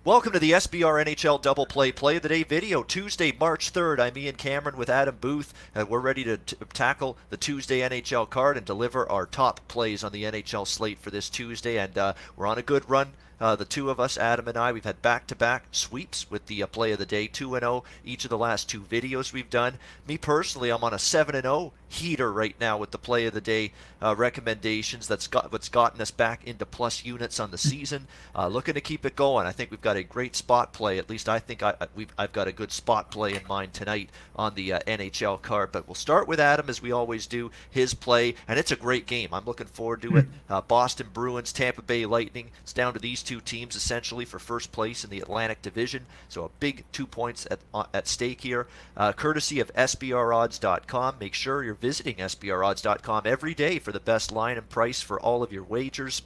Welcome to the SBR NHL Double Play of the Day video. Tuesday, March 3rd. I'm Ian Cameron with Adam Booth, and we're ready to tackle the Tuesday NHL card and deliver our top plays on the NHL slate for this Tuesday. And we're on a good run. The two of us, Adam and I, we've had back-to-back sweeps with the play of the day, 2-0 each of the last two videos we've done. Me personally, I'm on a 7-0 heater right now with the play of the day recommendations. That's what's gotten us back into plus units on the season. Looking to keep it going. I think we've got a great spot play. At least I think I've got a good spot play in mind tonight on the NHL card. But we'll start with Adam, as we always do, his play, and it's a great game. I'm looking forward to it. Boston Bruins, Tampa Bay Lightning. It's down to these two teams essentially for first place in the Atlantic Division. So a big 2 points at stake here. Courtesy of SBRodds.com. Make sure you're visiting SBRodds.com every day for the best line and price for all of your wagers.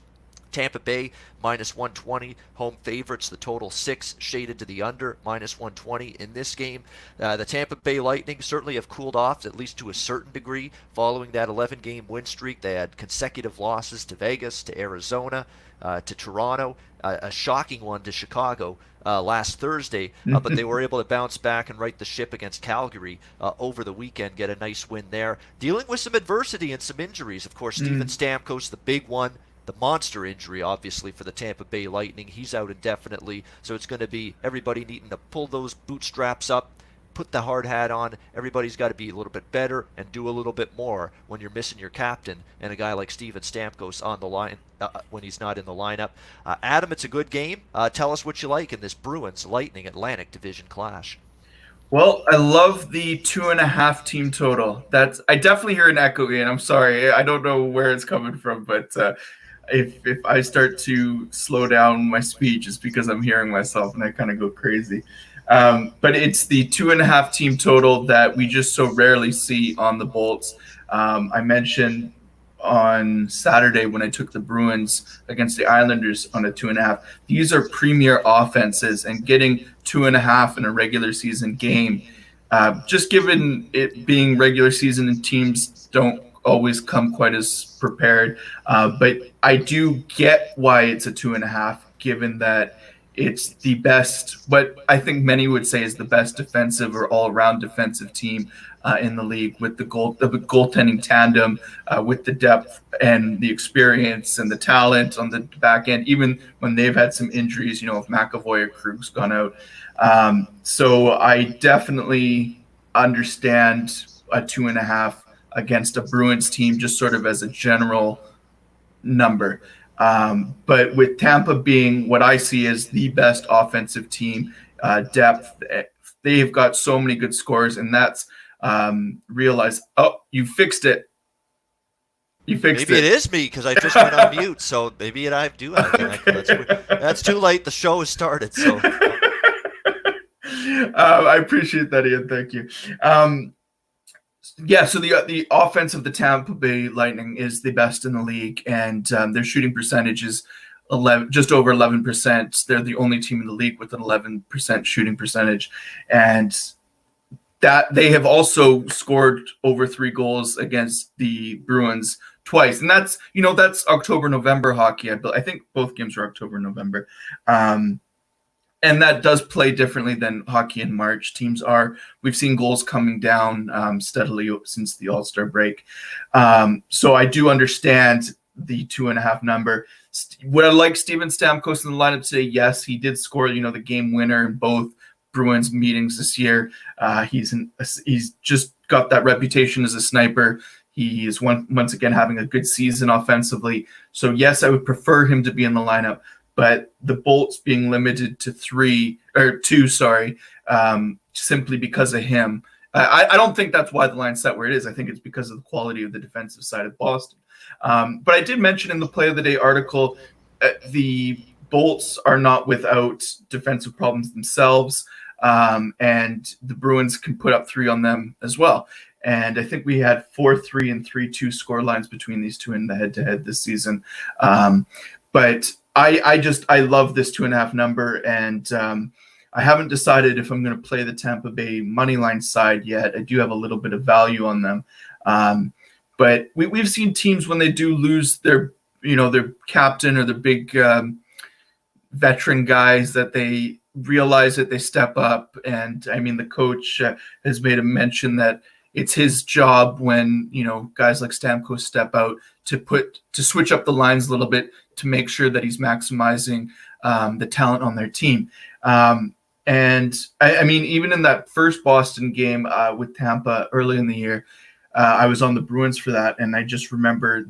Tampa Bay minus 120, home favorites. The total 6 shaded to the under, minus 120 in this game. The Tampa Bay Lightning certainly have cooled off, at least to a certain degree, following that 11-game win streak. They had consecutive losses to Vegas, to Arizona, to Toronto, a shocking one to Chicago last Thursday, but they were able to bounce back and right the ship against Calgary over the weekend, get a nice win there. Dealing with some adversity and some injuries, of course, Steven Stamkos, the big one. The monster injury, obviously, for the Tampa Bay Lightning. He's out indefinitely, so it's going to be everybody needing to pull those bootstraps up, put the hard hat on. Everybody's got to be a little bit better and do a little bit more when you're missing your captain and a guy like Steven Stamkos on the line when he's not in the lineup. Adam, it's a good game. Tell us what you like in this Bruins Lightning Atlantic Division clash. Well, I love the 2.5 team total. I definitely hear an echo, Ian. I'm sorry. I don't know where it's coming from, but if I start to slow down my speech, it's because I'm hearing myself and I kind of go crazy. But it's the 2.5 team total that we just so rarely see on the Bolts. I mentioned on Saturday when I took the Bruins against the Islanders on a 2.5. These are premier offenses, and getting 2.5 in a regular season game, just given it being regular season and teams don't always come quite as prepared. But I do get why it's a 2.5, given that it's the best, what I think many would say is the best defensive or all-around defensive team in the league, with the goaltending tandem, with the depth and the experience and the talent on the back end, even when they've had some injuries, if McAvoy or Krug's gone out. So I definitely understand a 2.5 against a Bruins team, just sort of as a general number. But with Tampa being what I see as the best offensive team, depth, they've got so many good scores, and that's realize, you fixed it. Maybe it is me because I just went on mute, so maybe I do. That's too late. The show has started, so. I appreciate that, Ian. Thank you. So the offense of the Tampa Bay Lightning is the best in the league, and their shooting percentage is just over 11%. They're the only team in the league with an 11% shooting percentage, and that they have also scored over 3 goals against the Bruins twice, and that's October-November hockey. I think both games were October-November. And that does play differently than hockey in March. We've seen goals coming down steadily since the All-Star break. So I do understand the 2.5 number. Would I like Steven Stamkos in the lineup today? Yes, he did score, the game winner in both Bruins meetings this year. He's just got that reputation as a sniper. He is once again having a good season offensively. So yes, I would prefer him to be in the lineup. But the Bolts being limited to 2, simply because of him. I don't think that's why the line's set where it is. I think it's because of the quality of the defensive side of Boston. But I did mention in the Play of the Day article, the Bolts are not without defensive problems themselves, and the Bruins can put up 3 on them as well. And I think we had 4-3 and 3-2 score lines between these two in the head-to-head this season. But I love this 2.5 number, and I haven't decided if I'm going to play the Tampa Bay money line side yet. I do have a little bit of value on them, but we've seen teams when they do lose their captain or their big veteran guys that they realize that they step up. And I mean, the coach has made a mention that it's his job when, guys like Stamkos step out to switch up the lines a little bit to make sure that he's maximizing the talent on their team. And I mean, even in that first Boston game with Tampa early in the year, I was on the Bruins for that. And I just remember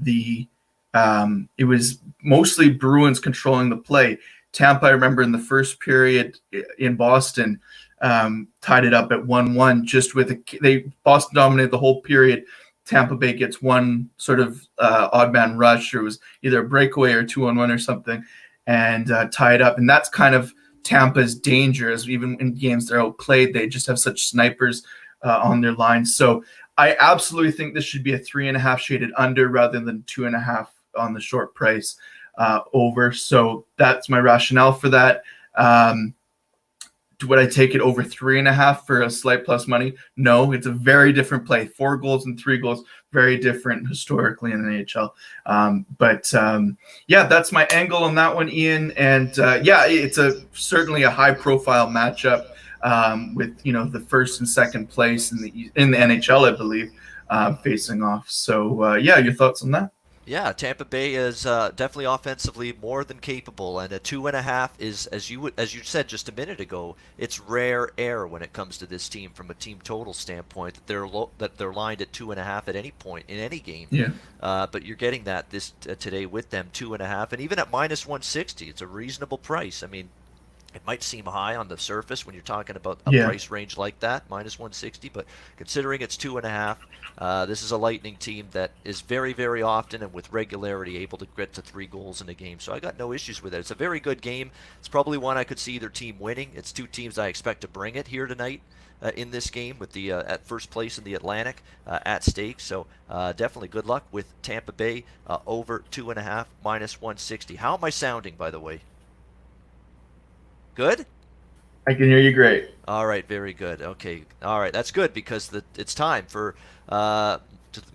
it was mostly Bruins controlling the play. Tampa, I remember in the first period in Boston, tied it up at 1-1 just with Boston dominated the whole period. Tampa Bay gets one sort of odd man rush, or it was either a breakaway or 2-on-1 or something, and tie it up. And that's kind of Tampa's danger, as even in games they're outplayed, they just have such snipers on their line. So I absolutely think this should be a 3.5 shaded under rather than 2.5 on the short price over. So that's my rationale for that. Would I take it over 3.5 for a slight plus money? No, it's a very different play. 4 goals and 3 goals, very different historically in the NHL. Yeah, that's my angle on that one, Ian. And it's certainly a high profile matchup with the first and second place in the NHL, I believe, facing off. So your thoughts on that? Yeah, Tampa Bay is definitely offensively more than capable, and a 2.5 is, as you said just a minute ago, it's rare air when it comes to this team from a team total standpoint that they're lined at 2.5 at any point in any game. Yeah. But you're getting that today with them 2.5, and even at -160, it's a reasonable price. I mean, it might seem high on the surface when you're talking about a price range like that, -160, but considering it's 2.5, this is a Lightning team that is very, very often and with regularity able to get to 3 goals in a game. So I got no issues with it. It's a very good game. It's probably one I could see either team winning. It's 2 teams I expect to bring it here tonight in this game with the at first place in the Atlantic at stake. So definitely good luck with Tampa Bay over 2.5, -160. How am I sounding, by the way? Good? I can hear you great. All right, very good. Okay, all right, that's good because it's time for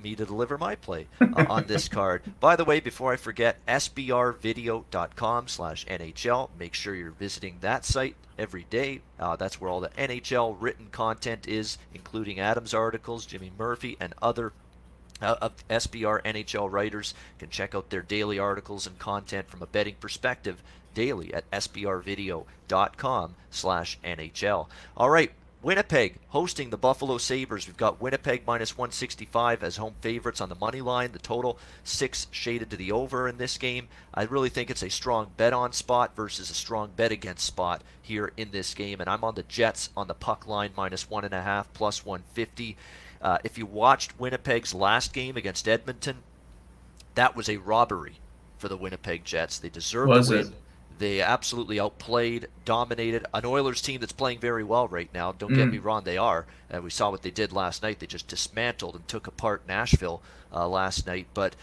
me to deliver my play on this card. By the way, before I forget, sbrvideo.com/NHL. Make sure you're visiting that site every day. That's where all the NHL written content is, including Adam's articles, Jimmy Murphy, and other of SBR NHL writers can check out their daily articles and content from a betting perspective daily at sbrvideo.com/NHL. All right, Winnipeg hosting the Buffalo Sabres. We've got Winnipeg -165 as home favorites on the money line. The total 6 shaded to the over in this game. I really think it's a strong bet on spot versus a strong bet against spot here in this game. And I'm on the Jets on the puck line -1.5 +150. If you watched Winnipeg's last game against Edmonton, that was a robbery for the Winnipeg Jets. They deserved the win. They absolutely outplayed, dominated an Oilers team that's playing very well right now. Don't get me wrong, they are. And we saw what they did last night. They just dismantled and took apart Nashville last night. But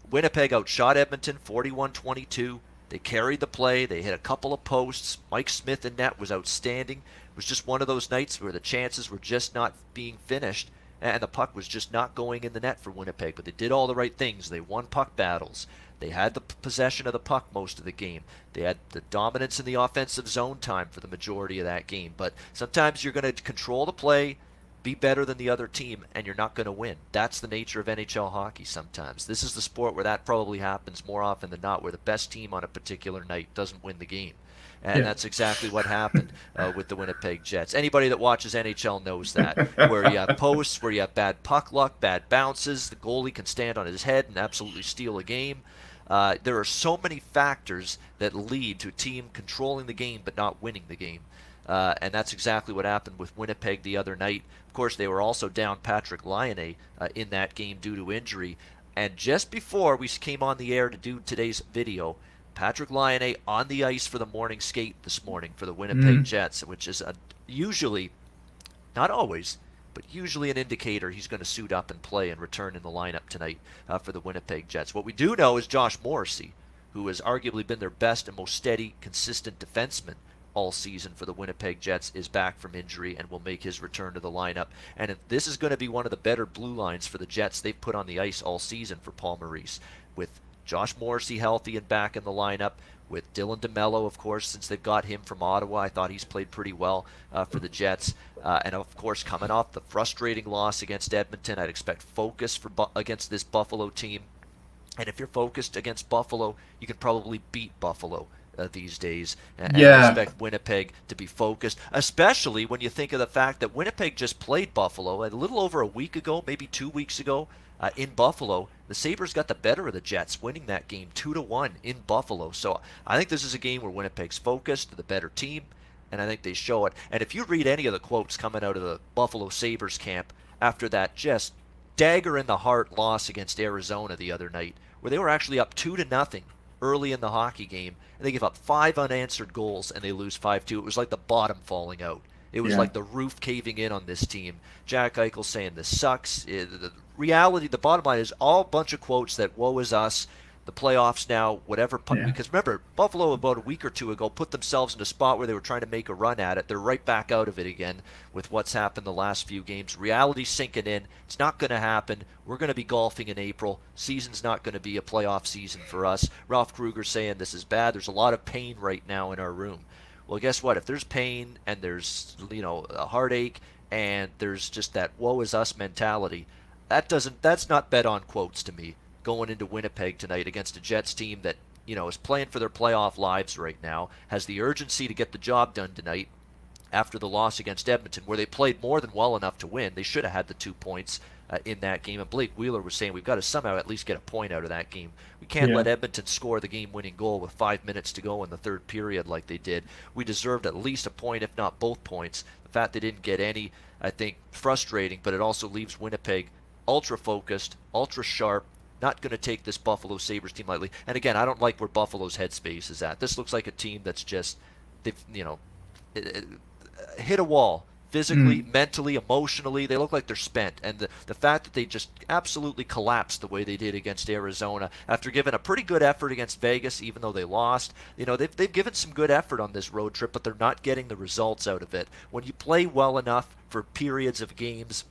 Winnipeg outshot Edmonton 41-22. They carried the play. They hit a couple of posts. Mike Smith in net was outstanding. It was just one of those nights where the chances were just not being finished, and the puck was just not going in the net for Winnipeg. But they did all the right things. They won puck battles. They had the possession of the puck most of the game. They had the dominance in the offensive zone time for the majority of that game. But sometimes you're going to control the play, be better than the other team, and you're not going to win. That's the nature of NHL hockey sometimes. This is the sport where that probably happens more often than not, where the best team on a particular night doesn't win the game. And that's exactly what happened with the Winnipeg Jets. Anybody that watches NHL knows that, where you have posts, where you have bad puck luck, bad bounces, the goalie can stand on his head and absolutely steal a game. There are so many factors that lead to a team controlling the game but not winning the game. And that's exactly what happened with Winnipeg the other night. Of course, they were also down Patrick Laine in that game due to injury. And just before we came on the air to do today's video, Patrick Laine on the ice for the morning skate this morning for the Winnipeg Jets, which is usually, not always, but usually an indicator he's going to suit up and play and return in the lineup tonight for the Winnipeg Jets. What we do know is Josh Morrissey, who has arguably been their best and most steady, consistent defenseman all season for the Winnipeg Jets, is back from injury and will make his return to the lineup. And this is going to be one of the better blue lines for the Jets they've put on the ice all season for Paul Maurice, with Josh Morrissey healthy and back in the lineup, with Dylan DeMello, of course, since they've got him from Ottawa. I thought he's played pretty well for the Jets. And, of course, coming off the frustrating loss against Edmonton, I'd expect focus against this Buffalo team. And if you're focused against Buffalo, you can probably beat Buffalo these days. And I expect Winnipeg to be focused, especially when you think of the fact that Winnipeg just played Buffalo a little over a week ago, maybe 2 weeks ago. In Buffalo, the Sabres got the better of the Jets, winning that game 2-1 in Buffalo. So I think this is a game where Winnipeg's focused, the better team, and I think they show it. And if you read any of the quotes coming out of the Buffalo Sabres camp after that just dagger in the heart loss against Arizona the other night, where they were actually up 2-0 early in the hockey game, and they give up 5 unanswered goals and they lose 5-2. It was like the bottom falling out. It was like the roof caving in on this team. Jack Eichel saying this sucks. The reality, the bottom line is all a bunch of quotes that woe is us, the playoffs now, whatever. Because remember, Buffalo about a week or two ago put themselves in a spot where they were trying to make a run at it. They're right back out of it again with what's happened the last few games. Reality's sinking in. It's not going to happen. We're going to be golfing in April. Season's not going to be a playoff season for us. Ralph Kruger saying this is bad. There's a lot of pain right now in our room. Well, guess what? If there's pain and there's, a heartache and there's just that woe is us mentality, that's not bet on quotes to me going into Winnipeg tonight against a Jets team that, is playing for their playoff lives right now, has the urgency to get the job done tonight after the loss against Edmonton, where they played more than well enough to win. They should have had the 2 points in that game. And Blake Wheeler was saying we've got to somehow at least get a point out of that game. We can't let Edmonton score the game-winning goal with 5 minutes to go in the third period like they did. We deserved at least a point, if not both points. The fact they didn't get any, I think, frustrating, but it also leaves Winnipeg ultra-focused, ultra-sharp, not going to take this Buffalo Sabres team lightly. And again, I don't like where Buffalo's headspace is at. This looks like a team that's just, they've, hit a wall. Physically, mentally, emotionally, they look like they're spent. And the fact that they just absolutely collapsed the way they did against Arizona after giving a pretty good effort against Vegas, even though they lost. They've given some good effort on this road trip, but they're not getting the results out of it. When you play well enough for periods of games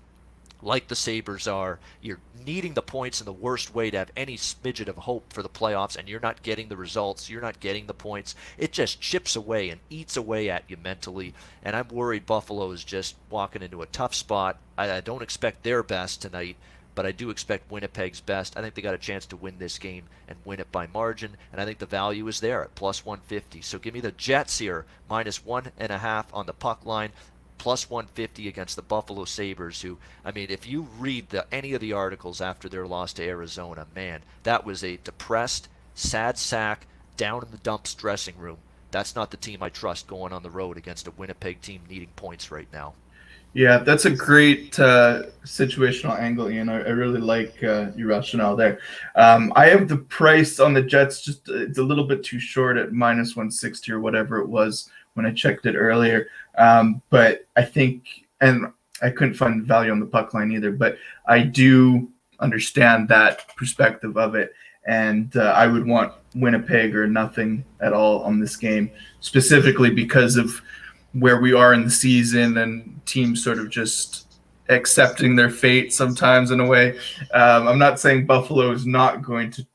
like the Sabres are, you're needing the points in the worst way to have any smidget of hope for the playoffs, and you're not getting the results, you're not getting the points. It just chips away and eats away at you mentally, and I'm worried Buffalo is just walking into a tough spot. I don't expect their best tonight, but I do expect Winnipeg's best. I think they got a chance to win this game and win it by margin, and I think the value is there at plus 150. So give me the Jets here, minus 1.5 on the puck line, plus 150 against the Buffalo Sabres, who, if you read any of the articles after their loss to Arizona, man, that was a depressed, sad sack, down in the dumps dressing room. That's not the team I trust going on the road against a Winnipeg team needing points right now. Yeah, that's a great situational angle, Ian. I really like your rationale there. I have the price on the Jets, it's a little bit too short at minus 160 or whatever it was when I checked it earlier. But I think, and I couldn't find value on the puck line either, but I do understand that perspective of it. And I would want Winnipeg or nothing at all on this game, specifically because of where we are in the season and teams sort of just accepting their fate sometimes in a way. I'm not saying Buffalo is not going to,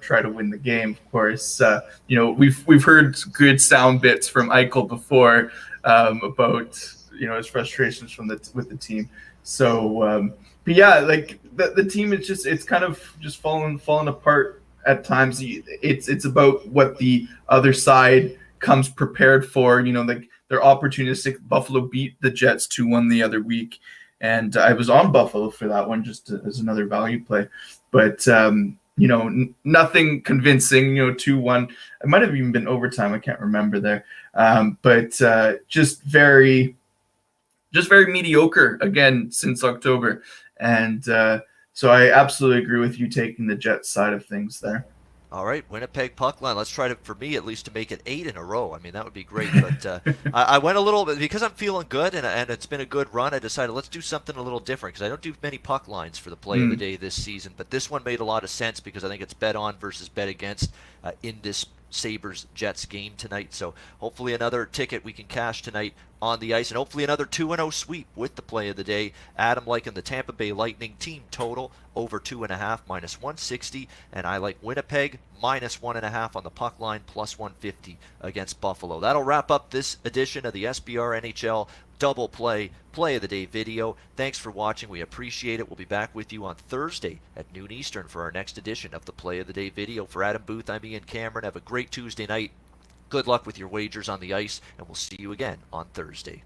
try to win the game. Of course, we've heard good sound bits from Eichel before about his frustrations with the team. So, but yeah, like the team is it's kind of just falling apart at times. It's about what the other side comes prepared for. Like they're opportunistic. Buffalo beat the Jets 2-1 the other week, and I was on Buffalo for that one just as another value play. But nothing convincing. 2-1. It might have even been overtime. I can't remember there. But just very mediocre again since October, and so I absolutely agree with you taking the Jets side of things there. All right, Winnipeg puck line. Let's try to, for me at least, to make it 8 in a row. That would be great. But I went a little bit, because I'm feeling good and it's been a good run, I decided let's do something a little different, because I don't do many puck lines for the play of the day this season. But this one made a lot of sense because I think it's bet on versus bet against in this Sabres-Jets game tonight. So hopefully another ticket we can cash tonight on the ice, and hopefully another 2-0 sweep with the play of the day. Adam liking the Tampa Bay Lightning team total over 2.5 minus 160, and I like Winnipeg minus 1.5 on the puck line plus 150 against Buffalo. That'll wrap up this edition of the SBR NHL Double Play of the Day video. Thanks for watching. We appreciate it. We'll be back with you on Thursday at noon Eastern for our next edition of the Play of the Day video. For Adam Booth, I'm Ian Cameron. Have a great Tuesday night. Good luck with your wagers on the ice, and we'll see you again on Thursday.